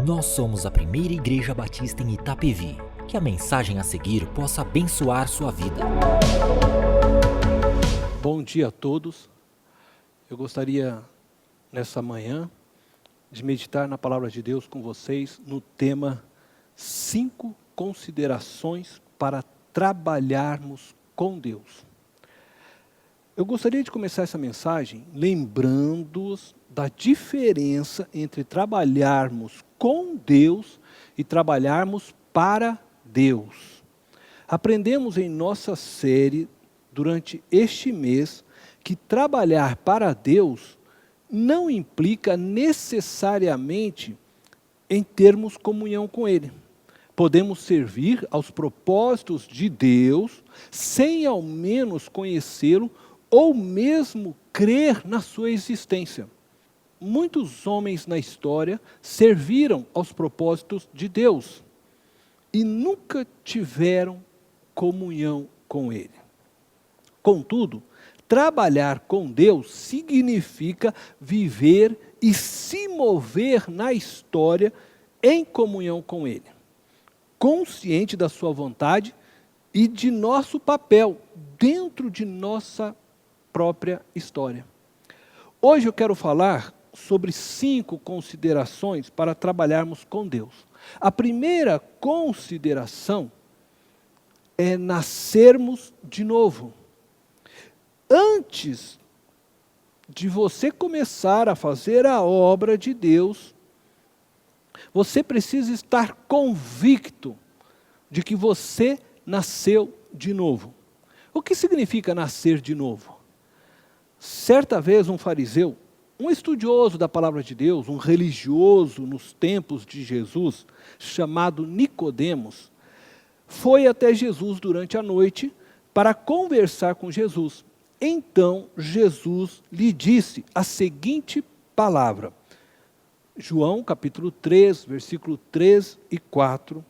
Nós somos a primeira igreja batista em Itapevi. Que a mensagem a seguir possa abençoar sua vida. Bom dia a todos. Eu gostaria, nessa manhã, de meditar na palavra de Deus com vocês no tema 5 considerações para trabalharmos com Deus. Eu gostaria de começar essa mensagem lembrando-os da diferença entre trabalharmos com Deus e trabalharmos para Deus. Aprendemos em nossa série, durante este mês, que trabalhar para Deus não implica necessariamente em termos comunhão com Ele. Podemos servir aos propósitos de Deus sem ao menos conhecê-lo ou mesmo crer na sua existência. Muitos homens na história serviram aos propósitos de Deus e nunca tiveram comunhão com Ele. Contudo, trabalhar com Deus significa viver e se mover na história em comunhão com Ele, consciente da sua vontade e de nosso papel dentro de nossa própria história. Hoje eu quero falar sobre 5 considerações para trabalharmos com Deus. A primeira consideração é nascermos de novo. Antes de você começar a fazer a obra de Deus, você precisa estar convicto de que você nasceu de novo. O que significa nascer de novo? Certa vez um fariseu, um estudioso da palavra de Deus, um religioso nos tempos de Jesus, chamado Nicodemos, foi até Jesus durante a noite para conversar com Jesus. Então Jesus lhe disse a seguinte palavra, João capítulo 3, versículo 3 e 4.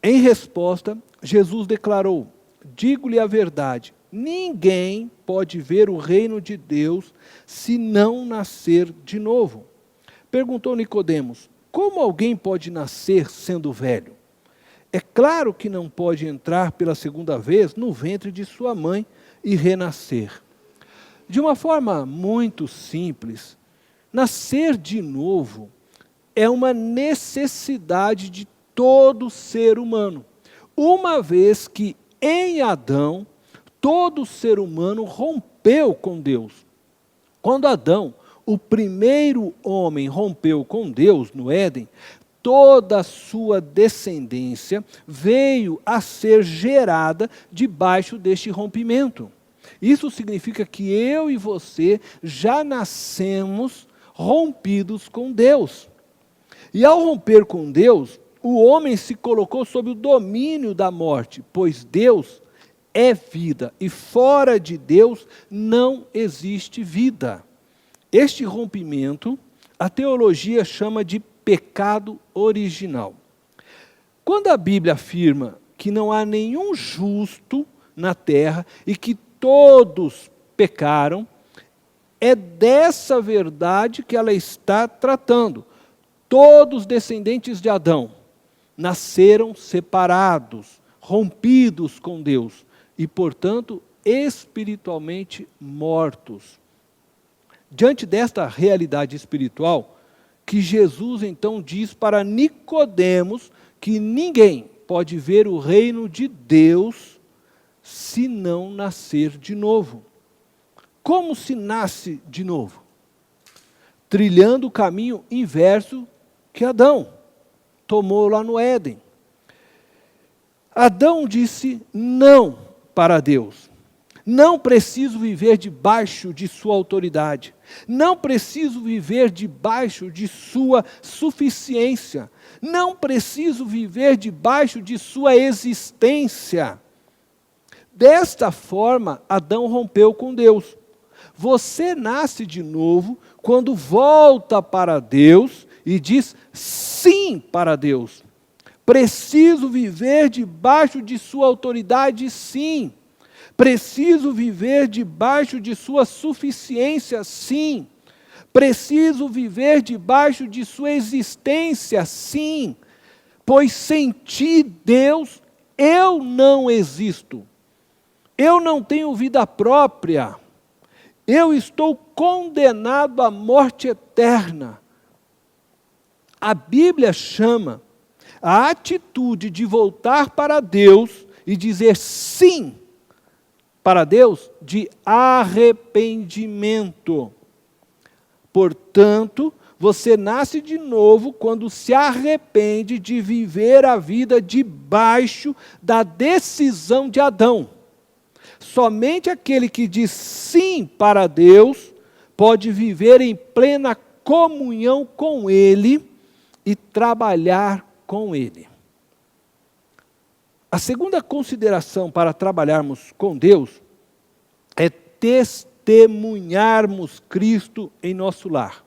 Em resposta, Jesus declarou, digo-lhe a verdade, ninguém pode ver o reino de Deus se não nascer de novo. Perguntou Nicodemos, como alguém pode nascer sendo velho? É claro que não pode entrar pela segunda vez no ventre de sua mãe e renascer. De uma forma muito simples, nascer de novo é uma necessidade de todo ser humano, uma vez que em Adão, todo ser humano rompeu com Deus. Quando Adão, o primeiro homem, rompeu com Deus no Éden, toda a sua descendência veio a ser gerada debaixo deste rompimento. Isso significa que eu e você já nascemos rompidos com Deus. E ao romper com Deus, o homem se colocou sob o domínio da morte, pois Deus é vida e fora de Deus não existe vida. Este rompimento, a teologia chama de pecado original. Quando a Bíblia afirma que não há nenhum justo na terra e que todos pecaram, é dessa verdade que ela está tratando. Todos os descendentes de Adão nasceram separados, rompidos com Deus e, portanto, espiritualmente mortos. Diante desta realidade espiritual, que Jesus então diz para Nicodemos que ninguém pode ver o reino de Deus se não nascer de novo. Como se nasce de novo? Trilhando o caminho inverso que Adão tomou lá no Éden. Adão disse não para Deus. Não preciso viver debaixo de sua autoridade. Não preciso viver debaixo de sua suficiência. Não preciso viver debaixo de sua existência. Desta forma, Adão rompeu com Deus. Você nasce de novo quando volta para Deus e diz sim para Deus. Preciso viver debaixo de sua autoridade, sim. Preciso viver debaixo de sua suficiência, sim. Preciso viver debaixo de sua existência, sim, pois sem ti, Deus, eu não existo. Eu não tenho vida própria. Eu estou condenado à morte eterna. A Bíblia chama a atitude de voltar para Deus e dizer sim para Deus de arrependimento. Portanto, você nasce de novo quando se arrepende de viver a vida debaixo da decisão de Adão. Somente aquele que diz sim para Deus pode viver em plena comunhão com Ele e trabalhar com Ele. A segunda consideração para trabalharmos com Deus é testemunharmos Cristo em nosso lar.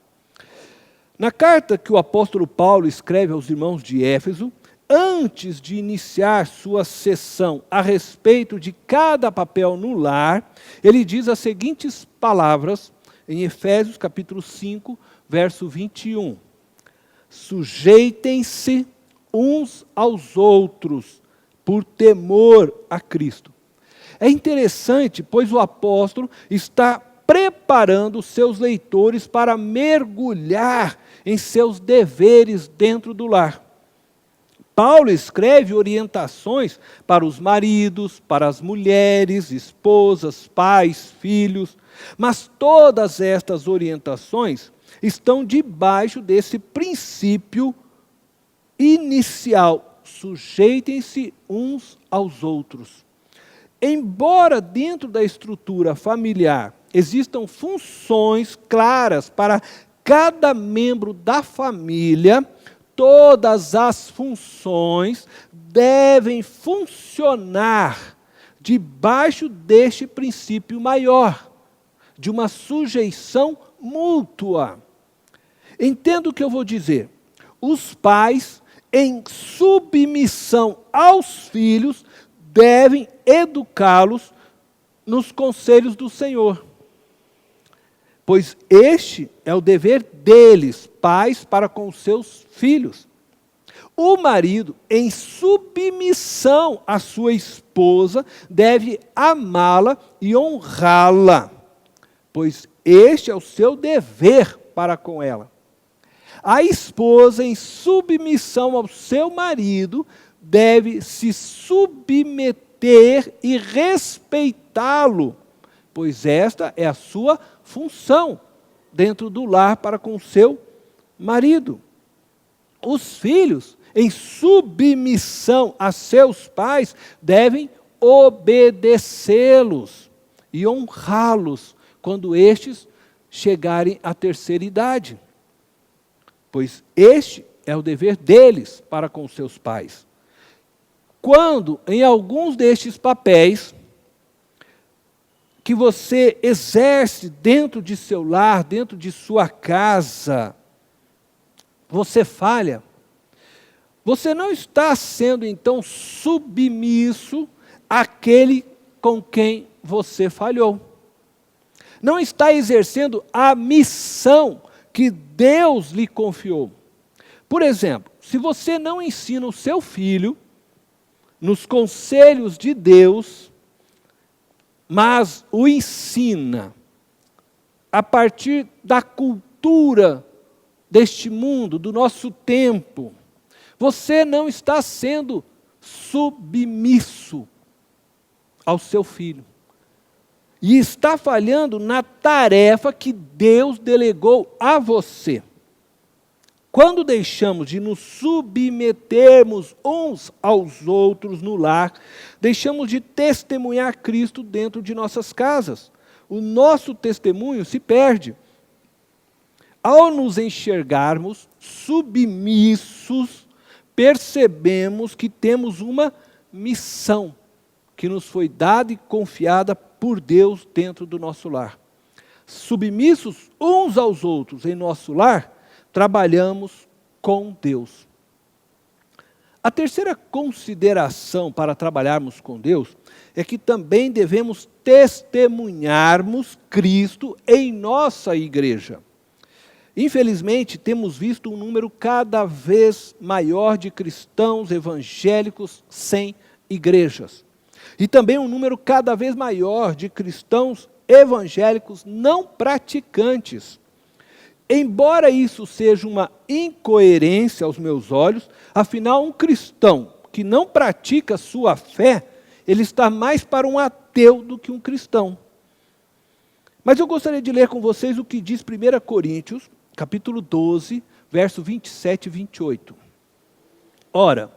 Na carta que o apóstolo Paulo escreve aos irmãos de Éfeso, antes de iniciar sua sessão a respeito de cada papel no lar, ele diz as seguintes palavras em Efésios capítulo 5, verso 21. Sujeitem-se uns aos outros por temor a Cristo. É interessante, pois o apóstolo está preparando seus leitores para mergulhar em seus deveres dentro do lar. Paulo escreve orientações para os maridos, para as mulheres, esposas, pais, filhos, mas todas estas orientações estão debaixo desse princípio inicial: sujeitem-se uns aos outros. Embora dentro da estrutura familiar existam funções claras para cada membro da família, todas as funções devem funcionar debaixo deste princípio maior, de uma sujeição mútua. Entenda o que eu vou dizer. Os pais, em submissão aos filhos, devem educá-los nos conselhos do Senhor. Pois este é o dever deles, pais, para com seus filhos. O marido, em submissão à sua esposa, deve amá-la e honrá-la, pois este é o seu dever para com ela. A esposa, em submissão ao seu marido, deve se submeter e respeitá-lo, pois esta é a sua função dentro do lar para com o seu marido. Os filhos, em submissão a seus pais, devem obedecê-los e honrá-los quando estes chegarem à terceira idade, pois este é o dever deles para com seus pais. Quando, em alguns destes papéis que você exerce dentro de seu lar, dentro de sua casa, você falha, você não está sendo então submisso àquele com quem você falhou. Não está exercendo a missão que Deus lhe confiou. Por exemplo, se você não ensina o seu filho nos conselhos de Deus, mas o ensina a partir da cultura deste mundo, do nosso tempo, você não está sendo submisso ao seu filho. E está falhando na tarefa que Deus delegou a você. Quando deixamos de nos submetermos uns aos outros no lar, deixamos de testemunhar Cristo dentro de nossas casas. O nosso testemunho se perde. Ao nos enxergarmos submissos, percebemos que temos uma missão que nos foi dada e confiada por Deus dentro do nosso lar. Submissos uns aos outros em nosso lar, trabalhamos com Deus. A terceira consideração para trabalharmos com Deus é que também devemos testemunharmos Cristo em nossa igreja. Infelizmente, temos visto um número cada vez maior de cristãos evangélicos sem igrejas. E também um número cada vez maior de cristãos evangélicos não praticantes. Embora isso seja uma incoerência aos meus olhos, afinal, um cristão que não pratica sua fé, ele está mais para um ateu do que um cristão. Mas eu gostaria de ler com vocês o que diz 1 Coríntios, capítulo 12, verso 27 e 28. Ora,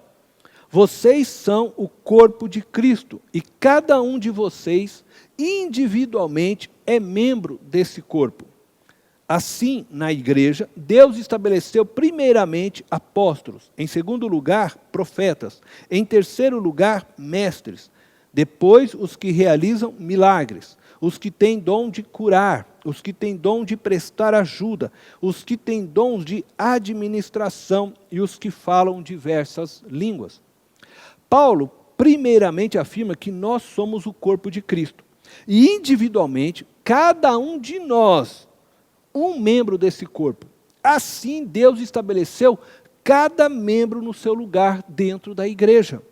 vocês são o corpo de Cristo, e cada um de vocês, individualmente, é membro desse corpo. Assim, na igreja, Deus estabeleceu primeiramente apóstolos, em segundo lugar, profetas, em terceiro lugar, mestres, depois os que realizam milagres, os que têm dom de curar, os que têm dom de prestar ajuda, os que têm dons de administração e os que falam diversas línguas. Paulo, primeiramente, afirma que nós somos o corpo de Cristo. E individualmente, cada um de nós, um membro desse corpo. Assim, Deus estabeleceu cada membro no seu lugar dentro da igreja.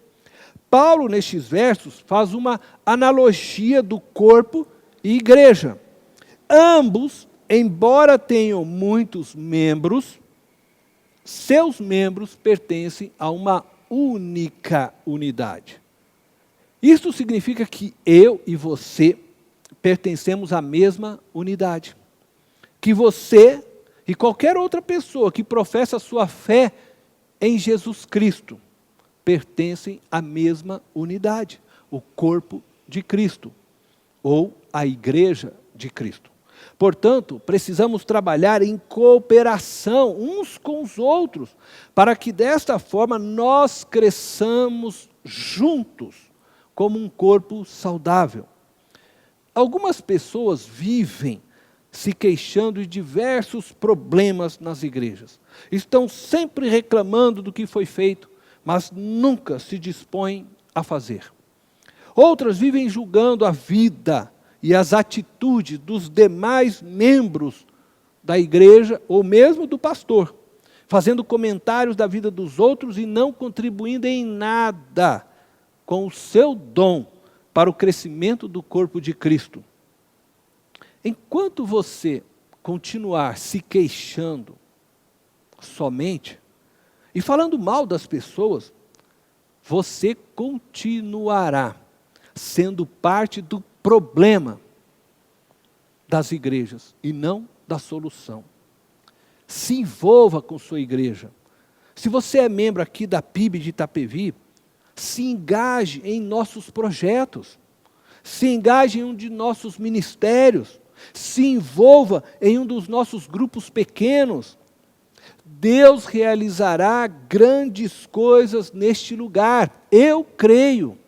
Paulo, nestes versos, faz uma analogia do corpo e igreja. Ambos, embora tenham muitos membros, seus membros pertencem a uma única unidade. Isso significa que eu e você pertencemos à mesma unidade. Que você e qualquer outra pessoa que professa a sua fé em Jesus Cristo pertencem à mesma unidade, o corpo de Cristo, ou a igreja de Cristo. Portanto, precisamos trabalhar em cooperação uns com os outros, para que desta forma nós cresçamos juntos, como um corpo saudável. Algumas pessoas vivem se queixando de diversos problemas nas igrejas. Estão sempre reclamando do que foi feito, mas nunca se dispõem a fazer. Outras vivem julgando a vida e as atitudes dos demais membros da igreja, ou mesmo do pastor, fazendo comentários da vida dos outros e não contribuindo em nada com o seu dom para o crescimento do corpo de Cristo. Enquanto você continuar se queixando somente e falando mal das pessoas, você continuará sendo parte do problema das igrejas e não da solução. Se envolva com sua igreja. Se você é membro aqui da PIB de Itapevi, se engaje em nossos projetos, se engaje em um de nossos ministérios, se envolva em um dos nossos grupos pequenos. Deus realizará grandes coisas neste lugar, eu creio.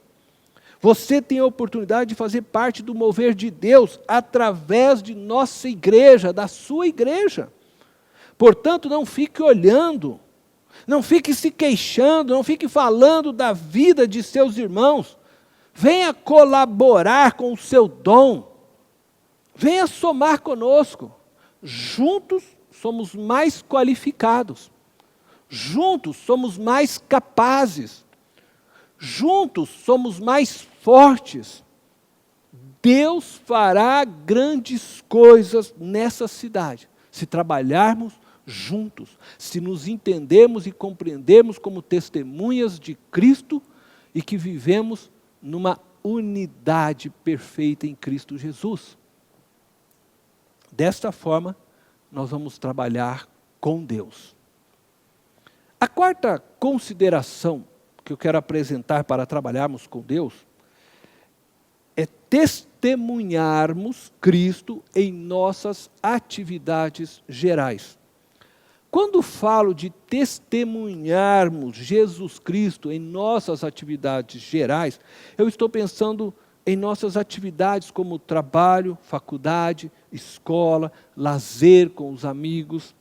Você tem a oportunidade de fazer parte do mover de Deus através de nossa igreja, da sua igreja. Portanto, não fique olhando, não fique se queixando, não fique falando da vida de seus irmãos. Venha colaborar com o seu dom. Venha somar conosco. Juntos somos mais qualificados. Juntos somos mais capazes. Juntos somos mais fortes. Deus fará grandes coisas nessa cidade, se trabalharmos juntos, se nos entendermos e compreendermos como testemunhas de Cristo e que vivemos numa unidade perfeita em Cristo Jesus. Desta forma, nós vamos trabalhar com Deus. A quarta consideração que eu quero apresentar para trabalharmos com Deus é testemunharmos Cristo em nossas atividades gerais. Quando falo de testemunharmos Jesus Cristo em nossas atividades gerais, eu estou pensando em nossas atividades como trabalho, faculdade, escola, lazer com os amigos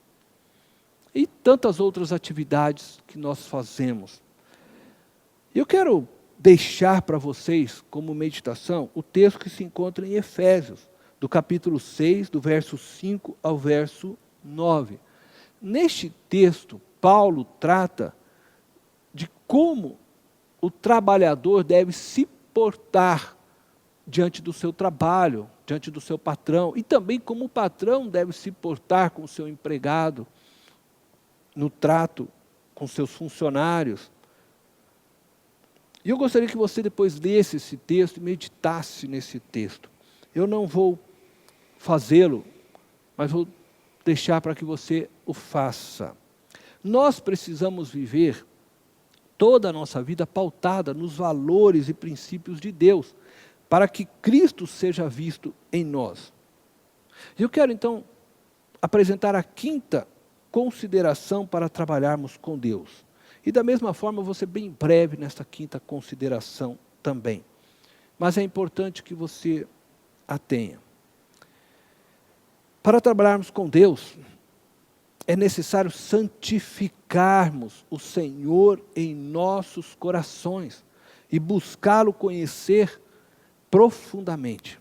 e tantas outras atividades que nós fazemos. Eu quero deixar para vocês como meditação o texto que se encontra em Efésios, do capítulo 6, do verso 5 ao verso 9. Neste texto, Paulo trata de como o trabalhador deve se portar diante do seu trabalho, diante do seu patrão, e também como o patrão deve se portar com o seu empregado, no trato com seus funcionários. E eu gostaria que você depois lesse esse texto e meditasse nesse texto. Eu não vou fazê-lo, mas vou deixar para que você o faça. Nós precisamos viver toda a nossa vida pautada nos valores e princípios de Deus, para que Cristo seja visto em nós. Eu quero então apresentar a quinta consideração para trabalharmos com Deus. E da mesma forma, eu vou ser bem breve nesta quinta consideração também. Mas é importante que você a tenha. Para trabalharmos com Deus, é necessário santificarmos o Senhor em nossos corações e buscá-lo conhecer profundamente.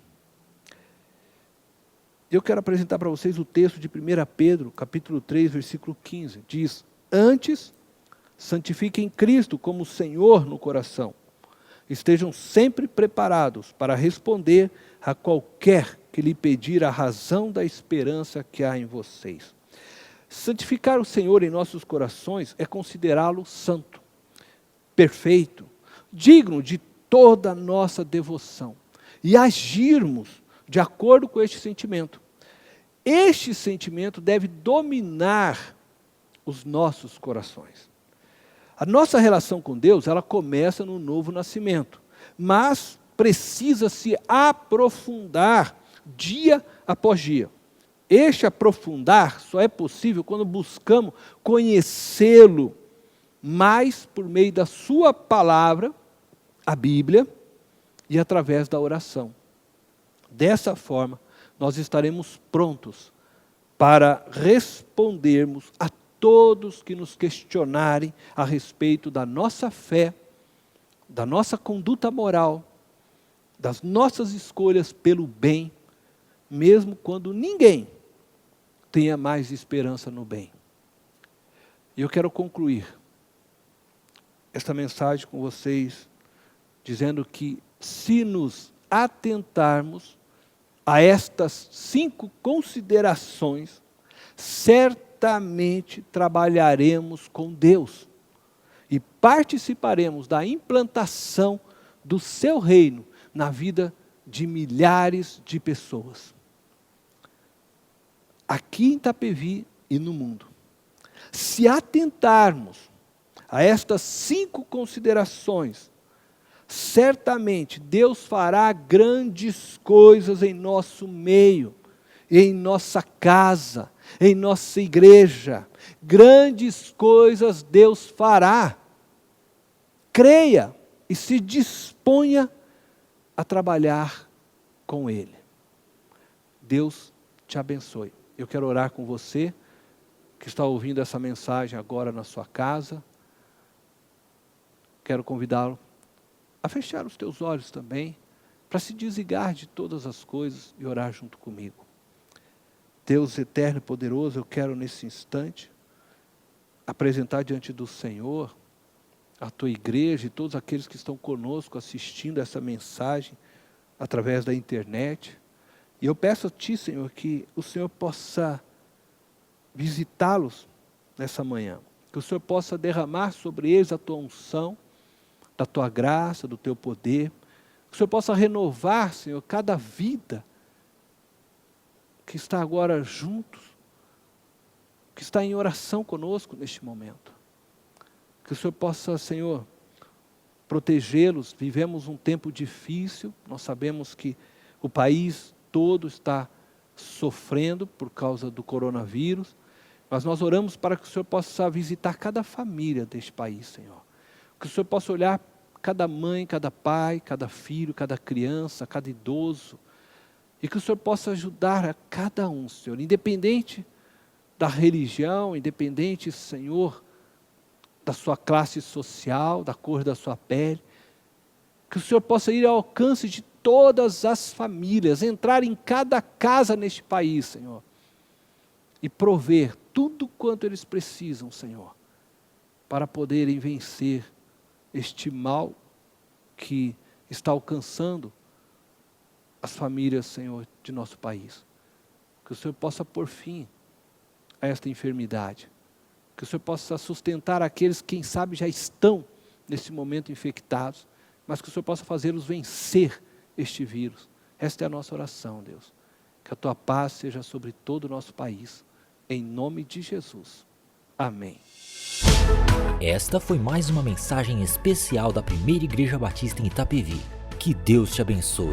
Eu quero apresentar para vocês o texto de 1 Pedro, capítulo 3, versículo 15. Diz: antes, santifiquem Cristo como Senhor no coração. Estejam sempre preparados para responder a qualquer que lhe pedir a razão da esperança que há em vocês. Santificar o Senhor em nossos corações é considerá-lo santo, perfeito, digno de toda a nossa devoção e agirmos de acordo com este sentimento. Este sentimento deve dominar os nossos corações. A nossa relação com Deus, ela começa no novo nascimento, mas precisa se aprofundar dia após dia. Este aprofundar só é possível quando buscamos conhecê-lo mais por meio da sua palavra, a Bíblia, e através da oração. Dessa forma, nós estaremos prontos para respondermos a todos que nos questionarem a respeito da nossa fé, da nossa conduta moral, das nossas escolhas pelo bem, mesmo quando ninguém tenha mais esperança no bem. E eu quero concluir esta mensagem com vocês, dizendo que se nos atentarmos a estas 5 considerações, certamente trabalharemos com Deus e participaremos da implantação do seu reino na vida de milhares de pessoas, aqui em Itapevi e no mundo. Se atentarmos a estas 5 considerações, certamente Deus fará grandes coisas em nosso meio, em nossa casa, em nossa igreja. Grandes coisas Deus fará. Creia e se disponha a trabalhar com Ele. Deus te abençoe. Eu quero orar com você que está ouvindo essa mensagem agora na sua casa. Quero convidá-lo a fechar os teus olhos também, para se desligar de todas as coisas e orar junto comigo. Deus eterno e poderoso, eu quero nesse instante apresentar diante do Senhor a tua igreja e todos aqueles que estão conosco assistindo essa mensagem através da internet. E eu peço a Ti, Senhor, que o Senhor possa visitá-los nessa manhã, que o Senhor possa derramar sobre eles a Tua unção, da Tua graça, do Teu poder, que o Senhor possa renovar, Senhor, cada vida que está agora juntos, que está em oração conosco neste momento. Que o Senhor possa, Senhor, protegê-los. Vivemos um tempo difícil, nós sabemos que o país todo está sofrendo por causa do coronavírus, mas nós oramos para que o Senhor possa visitar cada família deste país, Senhor. Que o Senhor possa olhar cada mãe, cada pai, cada filho, cada criança, cada idoso. E que o Senhor possa ajudar a cada um, Senhor, independente da religião, independente, Senhor, da sua classe social, da cor da sua pele. Que o Senhor possa ir ao alcance de todas as famílias, entrar em cada casa neste país, Senhor, e prover tudo quanto eles precisam, Senhor, para poderem vencer este mal que está alcançando as famílias, Senhor, de nosso país. Que o Senhor possa pôr fim a esta enfermidade. Que o Senhor possa sustentar aqueles que, quem sabe, já estão nesse momento infectados, mas que o Senhor possa fazê-los vencer este vírus. Esta é a nossa oração, Deus. Que a Tua paz seja sobre todo o nosso país. Em nome de Jesus. Amém. Esta foi mais uma mensagem especial da Primeira Igreja Batista em Itapevi. Que Deus te abençoe.